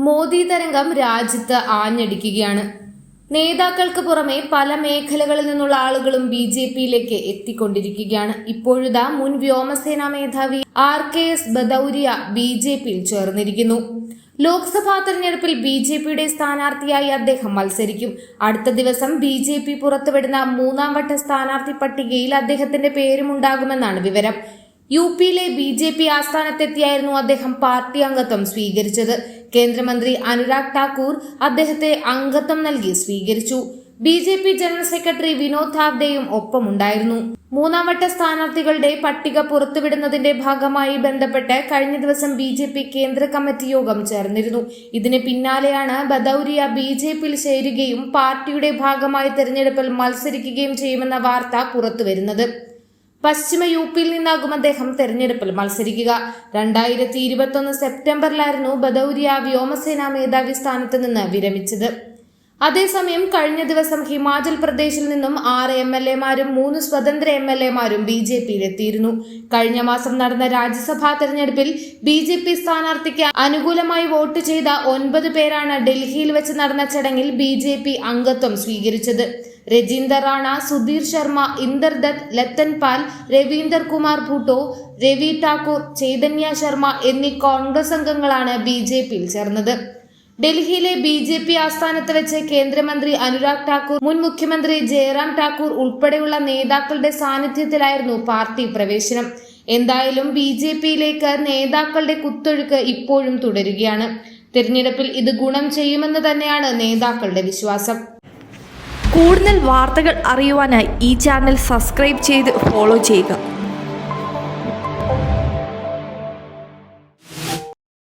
മോദി തരംഗം രാജ്യത്ത് ആഞ്ഞടിക്കുകയാണ്. നേതാക്കൾക്ക് പുറമെ പല മേഖലകളിൽ നിന്നുള്ള ആളുകളും BJPയിലേക്ക് എത്തിക്കൊണ്ടിരിക്കുകയാണ്. ഇപ്പോഴിതാ മുൻ വ്യോമസേനാ മേധാവി RKS ബദൌരിയ BJPയിൽ ചേർന്നിരിക്കുന്നു. ലോക്സഭാ തെരഞ്ഞെടുപ്പിൽ BJPയുടെ സ്ഥാനാർത്ഥിയായി അദ്ദേഹം മത്സരിക്കും. അടുത്ത ദിവസം BJP പുറത്തുവിടുന്ന മൂന്നാം വട്ട സ്ഥാനാർത്ഥി പട്ടികയിൽ അദ്ദേഹത്തിന്റെ പേരുമുണ്ടാകുമെന്നാണ് വിവരം. UPയിലെ BJP ആസ്ഥാനത്തെത്തിയായിരുന്നു അദ്ദേഹം പാർട്ടി അംഗത്വം സ്വീകരിച്ചത്. കേന്ദ്രമന്ത്രി അനുരാഗ് ഠാക്കൂർ അദ്ദേഹത്തെ അംഗത്വം നൽകി സ്വീകരിച്ചു. BJP ജനറൽ സെക്രട്ടറി വിനോദ് ധാവ്ഡെയും ഒപ്പമുണ്ടായിരുന്നു. മൂന്നാം വട്ട സ്ഥാനാർത്ഥികളുടെ പട്ടിക പുറത്തുവിടുന്നതിന്റെ ഭാഗമായി ബന്ധപ്പെട്ട് കഴിഞ്ഞ ദിവസം BJP കേന്ദ്ര കമ്മിറ്റി യോഗം ചേർന്നിരുന്നു. ഇതിന് പിന്നാലെയാണ് ബദൌരിയ BJPയിൽ ചേരുകയും പാർട്ടിയുടെ ഭാഗമായി തെരഞ്ഞെടുപ്പിൽ മത്സരിക്കുകയും ചെയ്യുമെന്ന വാർത്ത പുറത്തുവരുന്നത്. പശ്ചിമ UPയിൽ നിന്നാകും അദ്ദേഹം തെരഞ്ഞെടുപ്പിൽ മത്സരിക്കുക. 2021 സെപ്റ്റംബറിലായിരുന്നു ബദൌരിയ വ്യോമസേനാ മേധാവി സ്ഥാനത്ത് നിന്ന് വിരമിച്ചത്. അതേസമയം കഴിഞ്ഞ ദിവസം ഹിമാചൽ പ്രദേശിൽ നിന്നും 6 MLAമാരും 3 സ്വതന്ത്ര MLAമാരും BJPയിലെത്തിയിരുന്നു. കഴിഞ്ഞ മാസം നടന്ന രാജ്യസഭാ തെരഞ്ഞെടുപ്പിൽ BJP സ്ഥാനാർത്ഥിക്ക് അനുകൂലമായി വോട്ട് ചെയ്ത 9 പേരാണ് ഡൽഹിയിൽ വെച്ച് നടന്ന ചടങ്ങിൽ BJP അംഗത്വം സ്വീകരിച്ചത്. രജീന്ദർ റാണ, സുധീർ ശർമ്മ, ഇന്ദർ ദത്ത്, ലത്തൻ പാൽ, രവീന്ദർ കുമാർ ഭൂട്ടോ, രവി ഠാക്കൂർ, ചൈതന്യ ശർമ്മ എന്നീ കോൺഗ്രസ് അംഗങ്ങളാണ് BJPയിൽ ചേർന്നത്. ഡൽഹിയിലെ BJP ആസ്ഥാനത്ത് വെച്ച് കേന്ദ്രമന്ത്രി അനുരാഗ് ഠാക്കൂർ, മുൻ മുഖ്യമന്ത്രി ജയറാം ഠാക്കൂർ ഉൾപ്പെടെയുള്ള നേതാക്കളുടെ സാന്നിധ്യത്തിലായിരുന്നു പാർട്ടി പ്രവേശനം. എന്തായാലും BJPയിലേക്ക് നേതാക്കളുടെ കുത്തൊഴുക്ക് ഇപ്പോഴും തുടരുകയാണ്. തിരഞ്ഞെടുപ്പിൽ ഇത് ഗുണം ചെയ്യുമെന്ന് തന്നെയാണ് നേതാക്കളുടെ വിശ്വാസം. കൂടുതൽ വാർത്തകൾ അറിയുവാനായി ഈ ചാനൽ സബ്സ്ക്രൈബ് ചെയ്ത് ഫോളോ ചെയ്യുക.